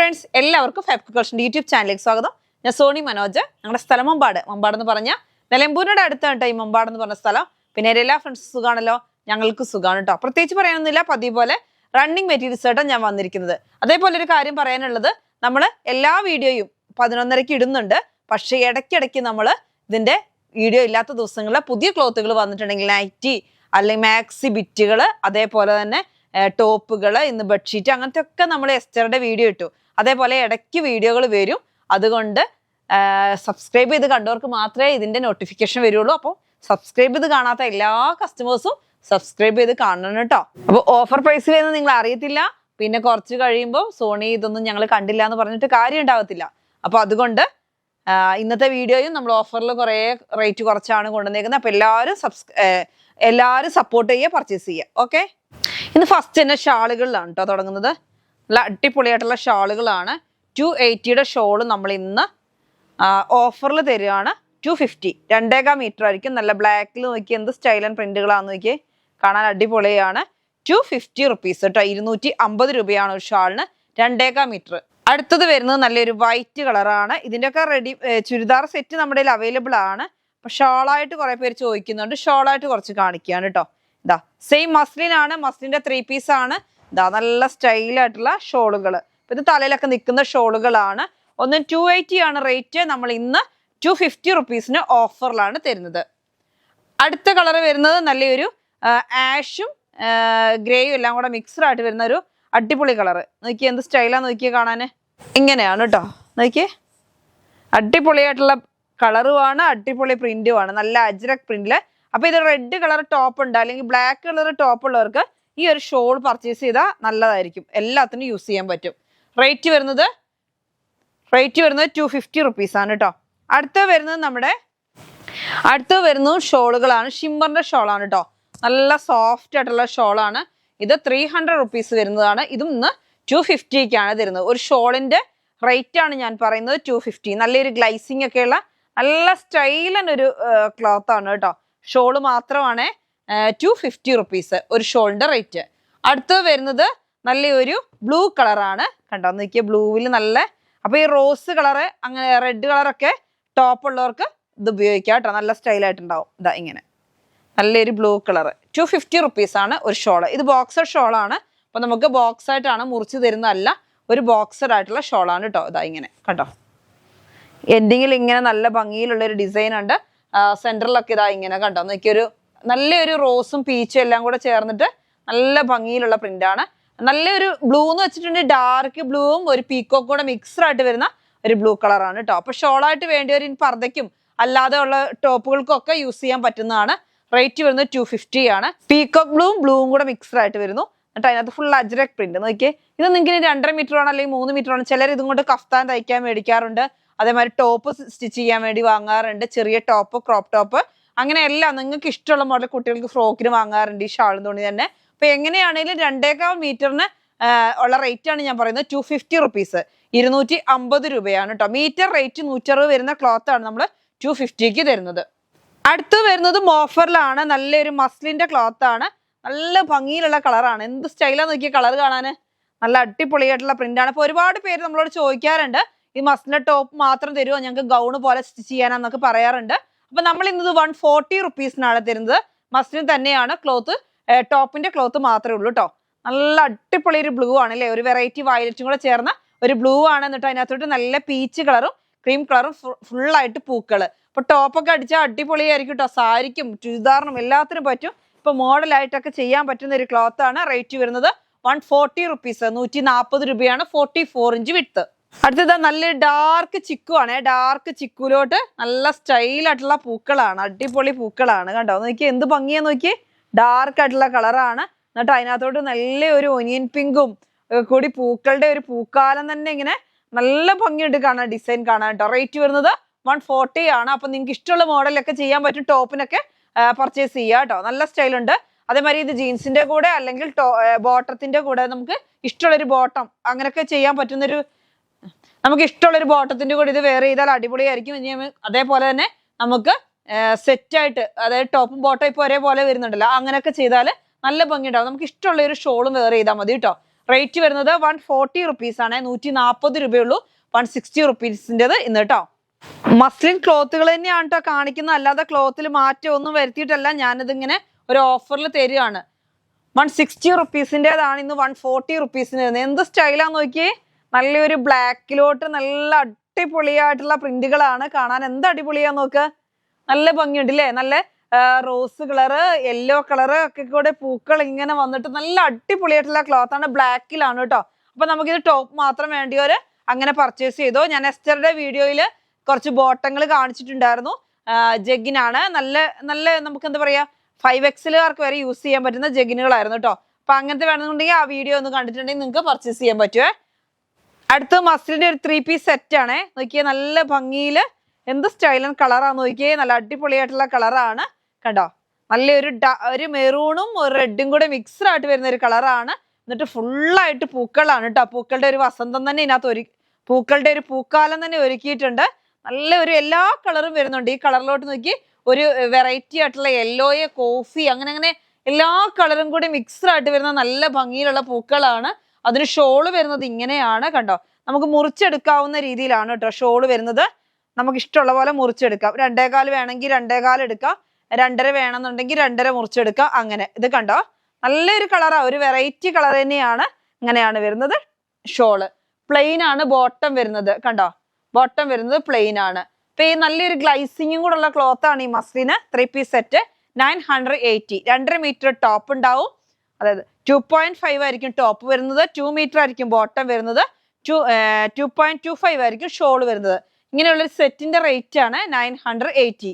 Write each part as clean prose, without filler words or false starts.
Friends എല്ലാവർക്കും fabric കളക്ഷൻ്റെ YouTube ചാനലിലേക്ക് സ്വാഗതം. ഞാൻ സോണി മനോജ്. ഞങ്ങളുടെ സ്ഥലം മമ്പാട് എന്ന് പറഞ്ഞാൽ നിലമ്പൂരിനോട് അടുത്താണ് ഈ മമ്പാട് എന്ന് പറഞ്ഞ സ്ഥലം. പിന്നെ എല്ലാ ഫ്രണ്ട്സ് സുഖാണല്ലോ, ഞങ്ങൾക്ക് സുഖമാണ് കേട്ടോ. പ്രത്യേകിച്ച് പറയാനൊന്നുമില്ല, പതിവ് പോലെ റണ്ണിങ് മെറ്റീരിയൽസ് ആയിട്ടാണ് ഞാൻ വന്നിരിക്കുന്നത്. അതേപോലെ ഒരു കാര്യം പറയാനുള്ളത്, നമ്മൾ എല്ലാ വീഡിയോയും 11:30 ഇടുന്നുണ്ട്. പക്ഷേ ഇടയ്ക്കിടയ്ക്ക് നമ്മൾ ഇതിൻ്റെ വീഡിയോ ഇല്ലാത്ത ദിവസങ്ങളിൽ പുതിയ ക്ലോത്തുകൾ വന്നിട്ടുണ്ടെങ്കിൽ നൈറ്റി അല്ലെങ്കിൽ മാക്സി ബിറ്റുകൾ, അതേപോലെ തന്നെ ടോപ്പുകൾ, ഇന്ന് ബെഡ്ഷീറ്റ്, അങ്ങനത്തെ ഒക്കെ നമ്മൾ എസ്റ്ററുടെ വീഡിയോ ഇട്ടു. അതേപോലെ ഇടയ്ക്ക് വീഡിയോകൾ വരും. അതുകൊണ്ട് സബ്സ്ക്രൈബ് ചെയ്ത് കണ്ടവർക്ക് മാത്രമേ ഇതിൻ്റെ നോട്ടിഫിക്കേഷൻ വരുള്ളൂ. അപ്പോൾ സബ്സ്ക്രൈബ് ചെയ്ത് കാണാത്ത എല്ലാ കസ്റ്റമേഴ്സും സബ്സ്ക്രൈബ് ചെയ്ത് കാണണം കേട്ടോ. അപ്പോൾ ഓഫർ പ്രൈസ് വരുന്നത് നിങ്ങൾ അറിയത്തില്ല. പിന്നെ കുറച്ച് കഴിയുമ്പോൾ സോണി ഇതൊന്നും ഞങ്ങൾ കണ്ടില്ല എന്ന് പറഞ്ഞിട്ട് കാര്യം ഉണ്ടാകത്തില്ല. അപ്പോൾ അതുകൊണ്ട് ഇന്നത്തെ വീഡിയോയും നമ്മൾ ഓഫറിൽ കുറേ റേറ്റ് കുറച്ചാണ് കൊണ്ടുവന്നേക്കുന്നത്. അപ്പോൾ എല്ലാവരും സപ്പോർട്ട് ചെയ്യുക, പർച്ചേസ് ചെയ്യുക. ഓക്കെ, ഇന്ന് ഫസ്റ്റ് തന്നെ ഷാളുകളിലാണ് കേട്ടോ തുടങ്ങുന്നത്. നല്ല അടിപൊളിയായിട്ടുള്ള ഷാളുകളാണ്. 280 ഷോള് നമ്മൾ ഇന്ന് ഓഫറിൽ തരികയാണ്. 250, 2.5 മീറ്റർ ആയിരിക്കും. നല്ല ബ്ലാക്കിൽ നോക്കി എന്ത് സ്റ്റൈൽ ആൻഡ് പ്രിന്റുകളാന്ന് നോക്കി, കാണാൻ അടിപൊളിയാണ്. 250 റുപ്പീസ് കേട്ടോ. 250 രൂപയാണ് ഒരു ഷാളിന്, 2.5 മീറ്റർ. അടുത്തത് വരുന്നത് നല്ലൊരു വൈറ്റ് കളറാണ്. ഇതിൻ്റെയൊക്കെ റെഡി ചുരിദാർ സെറ്റ് നമ്മുടെ കയ്യിൽ അവൈലബിൾ ആണ്. അപ്പം ഷോളായിട്ട് കുറേ പേര് ചോദിക്കുന്നുണ്ട്. ഷോളായിട്ട് കുറച്ച് കാണിക്കുകയാണ് കേട്ടോ. ഇതാ സെയിം മസ്ലിൻ ആണ്, മസ്ലിൻ്റെ 3 പീസ് ആണ്. ഇതാ നല്ല സ്റ്റൈലായിട്ടുള്ള ഷോളുകൾ. അപ്പം ഇത് തലയിലൊക്കെ നിൽക്കുന്ന ഷോളുകളാണ്. ഒന്ന് 280 ആണ് റേറ്റ്. നമ്മൾ ഇന്ന് 250 റുപ്പീസിന് ഓഫറിലാണ് തരുന്നത്. അടുത്ത കളർ വരുന്നത് നല്ലൊരു ആഷും ഗ്രേയും എല്ലാം കൂടെ മിക്സ്ഡ് ആയിട്ട് വരുന്ന ഒരു അടിപൊളി കളറ്. നോക്കിയേ എന്ത് സ്റ്റൈലാന്ന് നോക്കിയേ കാണാൻ. ഇങ്ങനെയാണ് കേട്ടോ. നോക്കിയേ അടിപൊളിയായിട്ടുള്ള കളറുമാണ്, അടിപൊളി പ്രിന്റുമാണ്, നല്ല അജ്രക് പ്രിന്റില്. അപ്പൊ ഇത് റെഡ് കളർ ടോപ്പ് ഉണ്ട് അല്ലെങ്കിൽ ബ്ലാക്ക് കളർ ടോപ്പ് ഉള്ളവർക്ക് ഈ ഒരു ഷോൾ പർച്ചേസ് ചെയ്താൽ നല്ലതായിരിക്കും. എല്ലാത്തിനും യൂസ് ചെയ്യാൻ പറ്റും. റേറ്റ് വരുന്നത് 250 റുപ്പീസ് ആണ് കേട്ടോ. അടുത്ത വരുന്നത് ഷോളുകളാണ്. ഷിമ്മറിന്റെ ഷോളാണ് കേട്ടോ. നല്ല സോഫ്റ്റ് ആയിട്ടുള്ള ഷോളാണ്. ഇത് 300 റുപ്പീസ് വരുന്നതാണ്. ഇതും ഇന്ന് 250ക്കാണ് തരുന്നത്. ഒരു ഷോളിന്റെ റേറ്റ് ആണ് ഞാൻ പറയുന്നത് 250. നല്ലൊരു ഗ്ലൈസിങ് ഒക്കെയുള്ള നല്ല സ്റ്റൈലൊരു ക്ലോത്ത് ആണ് കേട്ടോ. ഷോള് മാത്രമാണ് 250 റുപ്പീസ് ഒരു ഷോളിന്റെ റേറ്റ്. അടുത്തത് വരുന്നത് നല്ലൊരു ബ്ലൂ കളറാണ്. കണ്ടോ നോക്കിയ ബ്ലൂവിൽ നല്ല. അപ്പൊ ഈ റോസ് കളറ് അങ്ങനെ റെഡ് കളറൊക്കെ ടോപ്പ് ഉള്ളവർക്ക് ഇത് ഉപയോഗിക്കാം കേട്ടോ. നല്ല സ്റ്റൈലായിട്ടുണ്ടാവും. ഇതാ ഇങ്ങനെ നല്ലൊരു ബ്ലൂ കളറ്. 250 റുപ്പീസ് ആണ് ഒരു ഷോള്. ഇത് ബോക്സർ ഷോളാണ്. അപ്പൊ നമുക്ക് ബോക്സ് ആയിട്ടാണ് മുറിച്ച് തരുന്നതല്ല, ഒരു ബോക്സർ ആയിട്ടുള്ള ഷോളാണ് കേട്ടോ. ഇതാ ഇങ്ങനെ കണ്ടോ, എൻഡിങ്ങിൽ ഇങ്ങനെ നല്ല ഭംഗിയിലുള്ളൊരു ഡിസൈൻ ഉണ്ട്. സെന്ററിലൊക്കെ ഇതാ ഇങ്ങനെ കണ്ടോ നോക്കിയൊരു നല്ലൊരു റോസും പീച്ചും എല്ലാം കൂടെ ചേർന്നിട്ട് നല്ല ഭംഗിയിലുള്ള പ്രിന്റാണ്. നല്ലൊരു ബ്ലൂ എന്ന് വെച്ചിട്ടുണ്ടെങ്കിൽ ഡാർക്ക് ബ്ലൂവും ഒരു പീക്കോക്കും കൂടെ മിക്സ്ഡ് ആയിട്ട് വരുന്ന ഒരു ബ്ലൂ കളറാണ് കേട്ടോ. അപ്പൊ ഷോളായിട്ട് വേണ്ടിയൊരു പർദ്ദയ്ക്കും അല്ലാതെ ഉള്ള ടോപ്പുകൾക്കും ഒക്കെ യൂസ് ചെയ്യാൻ പറ്റുന്നതാണ്. റേറ്റ് വരുന്നത് 250 ആണ്. പീക്കോക്ക് ബ്ലൂവും കൂടെ മിക്സ്ഡ് ആയിട്ട് വരുന്നു. എന്നിട്ട് അതിനകത്ത് ഫുൾ അജ്രക് പ്രിന്റ് നോക്കിയേ. ഇത് നിങ്ങൾക്ക് 2.5 മീറ്റർ ആണ് അല്ലെങ്കിൽ 3 മീറ്റർ ആണ്. ചിലർ ഇതും കൊണ്ട് കഫ്താൻ തയ്ക്കാൻ മേടിക്കാറുണ്ട്. അതേമാതിരി ടോപ്പ് സ്റ്റിച്ച് ചെയ്യാൻ വേണ്ടി വാങ്ങാറുണ്ട്. ചെറിയ ടോപ്പ്, ക്രോപ്പ് ടോപ്പ്, അങ്ങനെ എല്ലാം നിങ്ങൾക്ക് ഇഷ്ടമുള്ള മോഡൽ കുട്ടികൾക്ക് ഫ്രോക്കിന് വാങ്ങാറുണ്ട് ഈ ഷാളും തുണി തന്നെ. അപ്പൊ എങ്ങനെയാണെങ്കിലും 2.25 മീറ്ററിന് ഉള്ള റേറ്റ് ആണ് ഞാൻ പറയുന്നത് 250 റുപ്പീസ്. 250 രൂപയാണ് കേട്ടോ. മീറ്റർ റേറ്റ് 160 വരുന്ന ക്ലോത്ത് ആണ് നമ്മൾ 250ക്ക് തരുന്നത്. അടുത്ത് വരുന്നത് ഓഫറിലാണ്. നല്ലൊരു മസ്ലിന്റെ ക്ലോത്ത് ആണ്. നല്ല ഭംഗിയിലുള്ള കളറാണ്. എന്ത് സ്റ്റൈലാന്ന് നോക്കിയ കളർ കാണാന്. നല്ല അടിപൊളിയായിട്ടുള്ള പ്രിന്റ് ആണ്. അപ്പൊ ഒരുപാട് പേര് നമ്മളോട് ചോദിക്കാറുണ്ട്, ഈ മസ്ലിന്റെ ടോപ്പ് മാത്രം തരുമോ, ഞങ്ങൾക്ക് ഗൗണ് പോലെ സ്റ്റിച്ച് ചെയ്യാനാന്നൊക്കെ പറയാറുണ്ട്. അപ്പൊ നമ്മൾ ഇന്നത് 140 റുപ്പീസിനാണ് തരുന്നത്. മസ്ലിൻ തന്നെയാണ് ക്ലോത്ത്, ടോപ്പിന്റെ ക്ലോത്ത് മാത്രമേ ഉള്ളൂ കേട്ടോ. നല്ല അടിപൊളി ഒരു ബ്ലൂ ആണ് അല്ലേ, ഒരു വെറൈറ്റി വയലറ്റും കൂടെ ചേർന്ന ഒരു ബ്ലൂ ആണ്. എന്നിട്ട് അതിനകത്തോട്ട് നല്ല പീച്ച് കളറും ക്രീം കളറും ഫുള്ളായിട്ട് പൂക്കള്. അപ്പൊ ടോപ്പൊക്കെ അടിച്ചാൽ അടിപൊളിയായിരിക്കും കേട്ടോ. സാരിക്കും ചുരിദാറിനും എല്ലാത്തിനും പറ്റും. ഇപ്പൊ മോഡലായിട്ടൊക്കെ ചെയ്യാൻ പറ്റുന്ന ഒരു ക്ലോത്ത് ആണ്. റേറ്റ് വരുന്നത് 140 റുപ്പീസ്, 140 രൂപയാണ്. 44 ഇഞ്ച് വിഡ്ത്ത്. അടുത്തത് നല്ല ഡാർക്ക് ചിക്കു ആണ്. ഡാർക്ക് ചിക്കുലോട്ട് നല്ല സ്റ്റൈലായിട്ടുള്ള പൂക്കളാണ്, അടിപൊളി പൂക്കളാണ്. കണ്ടോ നോക്കി എന്ത് ഭംഗിയാ നോക്കി. ഡാർക്ക് ആയിട്ടുള്ള കളറാണ്. എന്നിട്ട് അതിനകത്തോട്ട് നല്ല ഒരു ഒനിയൻ പിങ്കും കൂടി പൂക്കളുടെ ഒരു പൂക്കാലം തന്നെ ഇങ്ങനെ നല്ല ഭംഗിയുണ്ട് കാണാൻ, ഡിസൈൻ കാണാൻ കേട്ടോ. റേറ്റ് വരുന്നത് 140 ആണ്. അപ്പൊ നിങ്ങൾക്ക് ഇഷ്ടമുള്ള മോഡലൊക്കെ ചെയ്യാൻ പറ്റും. ടോപ്പിനൊക്കെ പർച്ചേസ് ചെയ്യാം കേട്ടോ. നല്ല സ്റ്റൈലുണ്ട്. അതേമാതിരി ഇത് ജീൻസിന്റെ കൂടെ അല്ലെങ്കിൽ ബോട്ടത്തിന്റെ കൂടെ നമുക്ക് ഇഷ്ടമുള്ളൊരു ബോട്ടം അങ്ങനെയൊക്കെ ചെയ്യാൻ പറ്റുന്നൊരു, നമുക്ക് ഇഷ്ടമുള്ളൊരു ബോട്ടത്തിന്റെ കൂടെ ഇത് വെയർ ചെയ്താൽ അടിപൊളിയായിരിക്കും. അതേപോലെ തന്നെ നമുക്ക് സെറ്റായിട്ട്, അതായത് ടോപ്പും ബോട്ടം ഇപ്പൊ ഒരേപോലെ വരുന്നുണ്ടല്ലോ, അങ്ങനെയൊക്കെ ചെയ്താൽ നല്ല ഭംഗിയുണ്ടാവും. നമുക്ക് ഇഷ്ടമുള്ള ഒരു ഷോളും വെയർ ചെയ്താൽ മതി കേട്ടോ. റേറ്റ് വരുന്നത് 140 റുപ്പീസ് ആണ്. 140 രൂപയുള്ളൂ. 160 റുപ്പീസിൻ്റെത് ഇന്ന് കേട്ടോ. മസ്ലിൻ ക്ലോത്തുകൾ തന്നെയാണ് കേട്ടോ കാണിക്കുന്നത്, അല്ലാതെ ക്ലോത്തിൽ മാറ്റം ഒന്നും വരുത്തിയിട്ടല്ല. ഞാനിതിങ്ങനെ ഒരു ഓഫറിൽ തരികയാണ്. 160 റുപ്പീസിൻ്റെതാണ് ഇന്ന് 140 റുപ്പീസിന് തരുന്നത്. എന്ത് സ്റ്റൈലാന്ന് നോക്കിയേ, നല്ലൊരു ബ്ലാക്കിലോട്ട് നല്ല അടിപൊളിയായിട്ടുള്ള പ്രിന്റുകളാണ്. കാണാൻ എന്ത് അടിപൊളിയാന്ന് നോക്ക്, നല്ല ഭംഗിയുണ്ട് അല്ലേ. നല്ല റോസ് കളറ്, യെല്ലോ കളറ് ഒക്കെ കൂടെ പൂക്കൾ ഇങ്ങനെ വന്നിട്ട് നല്ല അടിപൊളിയായിട്ടുള്ള ക്ലോത്ത് ആണ്. ബ്ലാക്കിലാണ് കേട്ടോ. അപ്പൊ നമുക്കിത് ടോപ്പ് മാത്രം വേണ്ടിയവര് അങ്ങനെ പർച്ചേസ് ചെയ്തോ. ഞാൻ എസ്റ്ററുടെ വീഡിയോയിൽ കുറച്ച് ബോട്ടങ്ങൾ കാണിച്ചിട്ടുണ്ടായിരുന്നു. ജഗ്ഗിനാണ്, നല്ല നല്ല നമുക്ക് എന്താ പറയാ 5XLകാർക്ക് വരെ യൂസ് ചെയ്യാൻ പറ്റുന്ന ജഗ്ഗിനുകളായിരുന്നു കേട്ടോ. അപ്പൊ അങ്ങനത്തെ വേണമെന്നുണ്ടെങ്കിൽ ആ വീഡിയോ ഒന്ന് കണ്ടിട്ടുണ്ടെങ്കിൽ നിങ്ങൾക്ക് പർച്ചേസ് ചെയ്യാൻ പറ്റുമേ. അടുത്ത മസ്ലിന്റെ ഒരു 3 പീസ് സെറ്റ് ആണ്. നോക്കിയേ നല്ല ഭംഗിയില് എന്ത് സ്റ്റൈലൻ കളറാന്ന് നോക്കിയേ, നല്ല അടിപൊളിയായിട്ടുള്ള കളറാണ് കണ്ടോ. നല്ലൊരു മെറൂണും ഒരു റെഡും കൂടെ മിക്സ്ഡ് ആയിട്ട് വരുന്ന ഒരു കളറാണ്. എന്നിട്ട് ഫുള്ളായിട്ട് പൂക്കളാണ് കേട്ടോ. പൂക്കളുടെ ഒരു വസന്തം തന്നെ ഇതിനകത്ത് പൂക്കളുടെ ഒരു പൂക്കാലം തന്നെ ഒരുക്കിയിട്ടുണ്ട്. നല്ല എല്ലാ കളറും വരുന്നുണ്ട്. ഈ കളറിലോട്ട് നോക്കി ഒരു വെറൈറ്റി ആയിട്ടുള്ള യെല്ലോയെ കോഫി അങ്ങനെ എല്ലാ കളറും കൂടി മിക്സ്ഡ് ആയിട്ട് വരുന്ന നല്ല ഭംഗിയിലുള്ള പൂക്കളാണ്. അതിന് ഷോള് വരുന്നത് ഇങ്ങനെയാണ് കണ്ടോ. നമുക്ക് മുറിച്ചെടുക്കാവുന്ന രീതിയിലാണ് കേട്ടോ ഷോള് വരുന്നത്. നമുക്ക് ഇഷ്ടമുള്ള പോലെ മുറിച്ചെടുക്കാം. 2.25 വേണമെങ്കിൽ 2.25 എടുക്കാം, 2.5 വേണമെന്നുണ്ടെങ്കിൽ 2.5 മുറിച്ചെടുക്കാം. അങ്ങനെ ഇത് കണ്ടോ, നല്ലൊരു കളറാ, ഒരു വെറൈറ്റി കളർ തന്നെയാണ്. ഇങ്ങനെയാണ് വരുന്നത്. ഷോള് പ്ലെയിൻ ആണ്. ബോട്ടം വരുന്നത് കണ്ടോ, ബോട്ടം വരുന്നത് പ്ലെയിൻ ആണ്. അപ്പൊ ഈ നല്ലൊരു ഗ്ലൈസിങ്ങും കൂടെ ഉള്ള ക്ലോത്ത് ആണ് ഈ മസ്ലിന്. 3 പീസ് സെറ്റ് 980. 2.5 മീറ്റർ ടോപ്പ് ഉണ്ടാവും. അതായത് 2.5 ആയിരിക്കും ടോപ്പ് വരുന്നത്, 2 മീറ്റർ ആയിരിക്കും ബോട്ടം വരുന്നത്, 2.25 ആയിരിക്കും ഷോൾ വരുന്നത്. ഇങ്ങനെയുള്ള ഒരു സെറ്റിന്റെ റേറ്റ് ആണ് 980.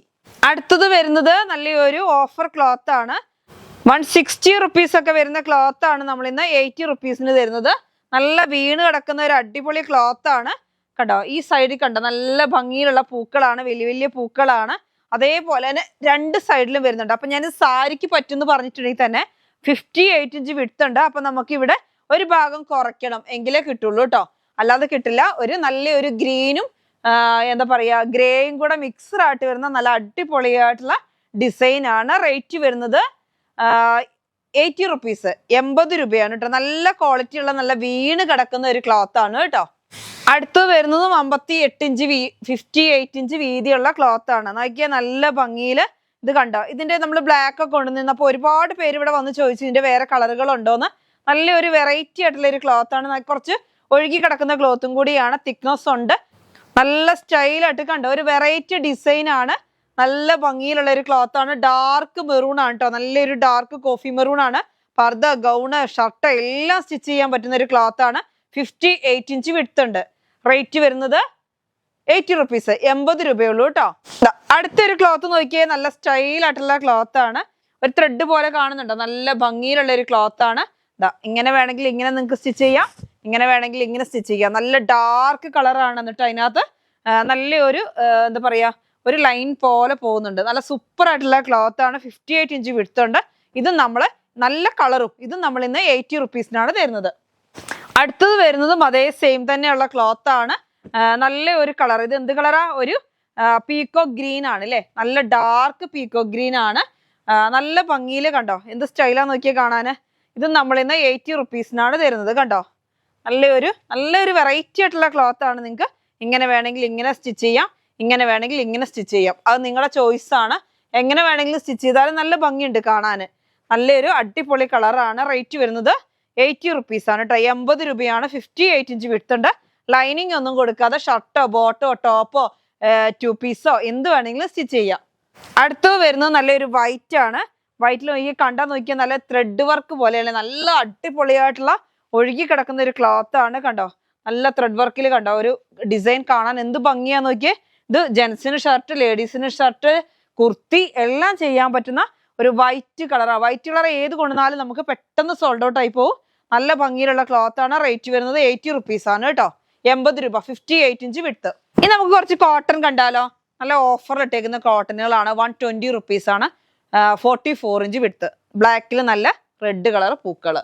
അടുത്തത് വരുന്നത് നല്ലൊരു ഓഫർ ക്ലോത്ത് ആണ്. 160 റുപ്പീസ് ഒക്കെ വരുന്ന ക്ലോത്ത് ആണ് നമ്മൾ ഇന്ന് 80 റുപ്പീസിന് തരുന്നത്. നല്ല വീണ് കിടക്കുന്ന ഒരു അടിപൊളി ക്ലോത്ത് ആണ് കണ്ടോ. ഈ സൈഡിൽ കണ്ടോ നല്ല ഭംഗിയിലുള്ള പൂക്കളാണ്, വലിയ വലിയ പൂക്കളാണ്. അതേപോലെ തന്നെ 2 സൈഡിലും വരുന്നുണ്ട്. അപ്പൊ ഞാൻ സാരിക്ക് പറ്റുമെന്ന് പറഞ്ഞിട്ടുണ്ടെങ്കിൽ തന്നെ 58 ഇഞ്ച് വിഡ്ത്ത് ഉണ്ട്. അപ്പൊ നമുക്ക് ഇവിടെ ഒരു ഭാഗം കുറയ്ക്കണം എങ്കിലേ കിട്ടുള്ളൂ കേട്ടോ, അല്ലാതെ കിട്ടില്ല. നല്ലൊരു ഗ്രീനും എന്താ പറയാ ഗ്രേയും കൂടെ മിക്സ്ഡ് ആയിട്ട് വരുന്ന നല്ല അടിപൊളിയായിട്ടുള്ള ഡിസൈൻ ആണ്. റേറ്റ് വരുന്നത് 80 റുപ്പീസ്, 80 രൂപയാണ് കേട്ടോ. നല്ല ക്വാളിറ്റി ഉള്ള നല്ല വീണ് കിടക്കുന്ന ഒരു ക്ലോത്ത് ആണ് കേട്ടോ. അടുത്ത് വരുന്നതും 58 ഇഞ്ച് 58 ഇഞ്ച് വീതിയുള്ള ക്ലോത്ത് ആണ്. നോക്കിയാൽ നല്ല ഭംഗിയില് ഇത് കണ്ടോ. ഇതിന്റെ നമ്മൾ ബ്ലാക്ക് ഒക്കെ കൊണ്ടുവന്നപ്പോ ഒരുപാട് പേര് ഇവിടെ വന്ന് ചോദിച്ചു ഇതിന്റെ വേറെ കളറുകൾ ഉണ്ടോന്ന്. നല്ലൊരു വെറൈറ്റി ആയിട്ടുള്ള ഒരു ക്ലോത്ത് ആണ്. കുറച്ച് ഒഴുകി കിടക്കുന്ന ക്ലോത്തും കൂടിയാണ്. തിക്നെസ് ഉണ്ട്. നല്ല സ്റ്റൈലായിട്ട് കണ്ടോ, ഒരു വെറൈറ്റി ഡിസൈൻ ആണ്. നല്ല ഭംഗിയിലുള്ള ഒരു ക്ലോത്ത് ആണ്. ഡാർക്ക് മെറൂൺ ആണ് കേട്ടോ, നല്ലൊരു ഡാർക്ക് കോഫി മെറൂൺ ആണ്. പർദ്ദ, ഗൗണ്, ഷർട്ട് എല്ലാം സ്റ്റിച്ച് ചെയ്യാൻ പറ്റുന്ന ഒരു ക്ലോത്ത് ആണ്. 58 ഇഞ്ച് വിഡ്ത്ത് ഉണ്ട്. റേറ്റ് വരുന്നത് 80 റുപ്പീസ്, 80 രൂപയുള്ളൂ കേട്ടോ. അടുത്തൊരു ക്ലോത്ത് നോക്കിയേ, നല്ല സ്റ്റൈലായിട്ടുള്ള ക്ലോത്ത് ആണ്. ഒരു ത്രെഡ് പോലെ കാണുന്നുണ്ടോ, നല്ല ഭംഗിയിലുള്ള ഒരു ക്ലോത്ത് ആണ്. ഇങ്ങനെ വേണമെങ്കിൽ ഇങ്ങനെ നിങ്ങൾക്ക് സ്റ്റിച്ച് ചെയ്യാം, ഇങ്ങനെ വേണമെങ്കിൽ ഇങ്ങനെ സ്റ്റിച്ച് ചെയ്യാം. നല്ല ഡാർക്ക് കളറാണ്. എന്നിട്ട് അതിനകത്ത് നല്ലൊരു എന്താ പറയാ ഒരു ലൈൻ പോലെ പോകുന്നുണ്ട്. നല്ല സൂപ്പർ ആയിട്ടുള്ള ക്ലോത്ത് ആണ്. 58 ഇഞ്ച് വിഡ്ത്ത് ഉണ്ട്. ഇത് നമ്മള് നല്ല കളറും ഇതും നമ്മൾ ഇന്ന് 80 റുപ്പീസിനാണ് തരുന്നത്. അടുത്തത് വരുന്നതും അതേ സെയിം തന്നെയുള്ള ക്ലോത്ത് ആണ്. നല്ല ഒരു കളർ. ഇത് എന്ത് കളറാ, ഒരു പീക്കോ ഗ്രീൻ ആണ് അല്ലേ, നല്ല ഡാർക്ക് പീക്കോ ഗ്രീൻ ആണ്. നല്ല ഭംഗിയില് കണ്ടോ, എന്ത് സ്റ്റൈലാന്ന് നോക്കിയാൽ കാണാന്. ഇത് നമ്മൾ ഇന്ന് 80 റുപ്പീസിനാണ് തരുന്നത് കണ്ടോ. നല്ലൊരു വെറൈറ്റി ആയിട്ടുള്ള ക്ലോത്ത് ആണ്. നിങ്ങൾക്ക് ഇങ്ങനെ വേണമെങ്കിൽ ഇങ്ങനെ സ്റ്റിച്ച് ചെയ്യാം, ഇങ്ങനെ വേണമെങ്കിൽ ഇങ്ങനെ സ്റ്റിച്ച് ചെയ്യാം. അത് നിങ്ങളുടെ ചോയ്സ് ആണ്. എങ്ങനെ വേണമെങ്കിലും സ്റ്റിച്ച് ചെയ്താലും നല്ല ഭംഗിയുണ്ട് കാണാന്. നല്ലൊരു അടിപൊളി കളറാണ്. റേറ്റ് വരുന്നത് 80 റുപ്പീസ് ആണ് കേട്ടോ. 80 രൂപയാണ്. 58 ഇഞ്ച് വിഡ്ത്ത് ഉണ്ട്. ലൈനിങ് ഒന്നും കൊടുക്കാതെ ഷർട്ടോ ബോട്ടോ ടോപ്പോ 2 പീസോ എന്ത് വേണമെങ്കിലും സ്റ്റിച്ച് ചെയ്യാം. അടുത്തത് വരുന്നത് നല്ലൊരു വൈറ്റ് ആണ്. വൈറ്റിൽ നോക്കി കണ്ടാൽ നോക്കിയാൽ നല്ല ത്രെഡ് വർക്ക് പോലെയല്ലേ, നല്ല അടിപൊളിയായിട്ടുള്ള ഒഴുകി കിടക്കുന്ന ഒരു ക്ലോത്ത് ആണ് കണ്ടോ. നല്ല ത്രെഡ് വർക്കിൽ കണ്ടോ ഒരു ഡിസൈൻ കാണാൻ എന്ത് ഭംഗിയാ നോക്കിയേ. ഇത് ജെൻസിന് ഷർട്ട്, ലേഡീസിന് ഷർട്ട്, കുർത്തി എല്ലാം ചെയ്യാൻ പറ്റുന്ന ഒരു വൈറ്റ് കളറാണ്. വൈറ്റ് കളർ ഏത് കൊണ്ടുവന്നാലും നമുക്ക് പെട്ടെന്ന് സോൾഡ് ഔട്ട് ആയി പോകും. നല്ല ഭംഗിയിലുള്ള ക്ലോത്ത് ആണ്. റേറ്റ് വരുന്നത് 80 റുപ്പീസ് ആണ് കേട്ടോ. 80 രൂപ, 58 ഇഞ്ച് വിഡ്ത്ത്. ഇനി നമുക്ക് കുറച്ച് കോട്ടൺ കണ്ടാലോ. നല്ല ഓഫർ ഇട്ടേക്കുന്ന കോട്ടനുകളാണ്. 120 റുപ്പീസ് ആണ്. 44 ഇഞ്ച് വിഡ്ത്ത്. ബ്ലാക്കിൽ നല്ല റെഡ് കളർ പൂക്കള്.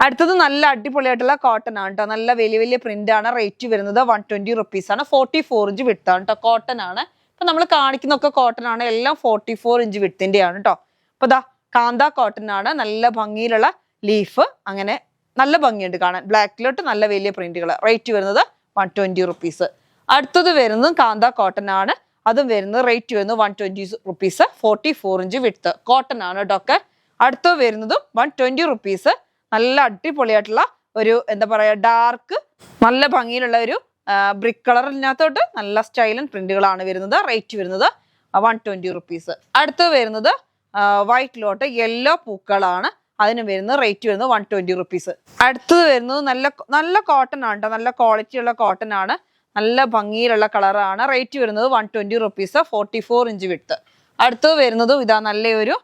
അടുത്തത് നല്ല അടിപൊളിയായിട്ടുള്ള കോട്ടൺ ആണ് കേട്ടോ. നല്ല വലിയ വലിയ പ്രിന്റ് ആണ്. റേറ്റ് വരുന്നത് 120 റുപ്പീസ് ആണ്. 44 ഇഞ്ച് വിഡ്ത്ത് ആണ് കേട്ടോ. കോട്ടൺ ആണ്. ഇപ്പൊ നമ്മൾ കാണിക്കുന്നൊക്കെ കോട്ടൺ ആണ്. എല്ലാം 44 ഇഞ്ച് വിഡ്ത്തിന്റെ ആണ് കേട്ടോ. അപ്പൊ ദാ കാന്ത കോട്ടൺ ആണ്. നല്ല ഭംഗിയിലുള്ള ലീഫ് അങ്ങനെ നല്ല ഭംഗിയുണ്ട് കാണാൻ. ബ്ലാക്കിലോട്ട് നല്ല വലിയ പ്രിന്റുകൾ. റേറ്റ് വരുന്നത് 120 റുപ്പീസ്. അടുത്തത് വരുന്നത് കാന്ത കോട്ടൺ ആണ്. അതും വരുന്നത് റേറ്റ് വരുന്നത് 120 റുപ്പീസ്. 44 ഇഞ്ച് വിഡ്ത്ത് കോട്ടൺ ആണ് കേട്ടോ. അടുത്തത് വരുന്നതും 120 റുപ്പീസ്. നല്ല അടിപൊളിയായിട്ടുള്ള ഒരു എന്താ പറയാ ഡാർക്ക് നല്ല ഭംഗിയിലുള്ള ഒരു ബ്രിക്ക് കളറിനകത്തോട്ട് നല്ല സ്റ്റൈലൻ പ്രിന്റുകളാണ് വരുന്നത്. റേറ്റ് വരുന്നത് 120 റുപ്പീസ്. അടുത്തത് വരുന്നത് വൈറ്റിലോട്ട് യെല്ലോ പൂക്കളാണ്. അതിന് വരുന്നത് റേറ്റ് വരുന്നത് 120 റുപ്പീസ്. അടുത്തത് വരുന്നത് നല്ല കോട്ടൺ ആണ് കേട്ടോ. നല്ല ക്വാളിറ്റി ഉള്ള കോട്ടൺ ആണ്. നല്ല ഭംഗിയിലുള്ള കളറാണ്. റേറ്റ് വരുന്നത് 120 റുപ്പീസ്. 44 inch width. അടുത്തത് വരുന്നതും ഇതാ നല്ലൊരു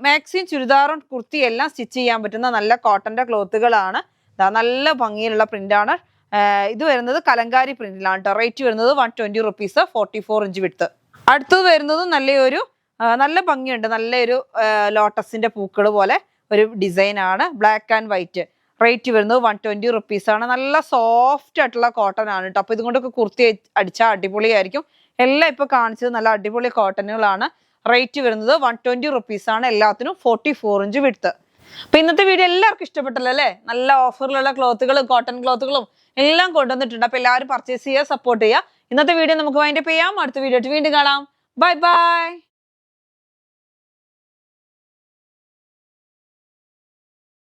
മാക്സിയും ചുരിദാറും കുർത്തി എല്ലാം സ്റ്റിച്ച് ചെയ്യാൻ പറ്റുന്ന നല്ല കോട്ടന്റെ ക്ലോത്തുകളാണ്. ഇതാ നല്ല ഭംഗിയിലുള്ള പ്രിന്റാണ്. ഇത് വരുന്നത് കലങ്കാരി പ്രിന്റിലാണ് കേട്ടോ. റേറ്റ് വരുന്നത് 120 റുപ്പീസ്. 44 inch width. അടുത്തത് വരുന്നത് നല്ല ഭംഗിയുണ്ട്. നല്ലൊരു ലോട്ടസിന്റെ പൂക്കൾ പോലെ ഒരു ഡിസൈൻ ആണ്. Black and white. റേറ്റ് വരുന്നത് 120 റുപ്പീസ് ആണ്. നല്ല സോഫ്റ്റ് ആയിട്ടുള്ള കോട്ടൺ ആണ് കേട്ടോ. അപ്പൊ ഇതുകൊണ്ടൊക്കെ കുർത്തി അടിച്ചാൽ അടിപൊളിയായിരിക്കും. എല്ലാം ഇപ്പൊ കാണിച്ചത് നല്ല അടിപൊളി കോട്ടണുകളാണ്. റേറ്റ് വരുന്നത് 120 റുപ്പീസ് ആണ്. എല്ലാത്തിനും 44 ഇഞ്ച് വിഡ്ത്ത്. അപ്പൊ ഇന്നത്തെ വീഡിയോ എല്ലാവർക്കും ഇഷ്ടപ്പെട്ടല്ലോ അല്ലേ? നല്ല ഓഫറിലുള്ള ക്ലോത്തുകളും കോട്ടൺ ക്ലോത്തുകളും എല്ലാം കൊണ്ടുവന്നിട്ടുണ്ട്. അപ്പൊ എല്ലാവരും പർച്ചേസ് ചെയ്യുക, സപ്പോർട്ട് ചെയ്യുക. ഇന്നത്തെ വീഡിയോ നമുക്ക് വൈൻഡപ്പ് ചെയ്യാം. അടുത്ത വീഡിയോ വീണ്ടും കാണാം. Bye bye.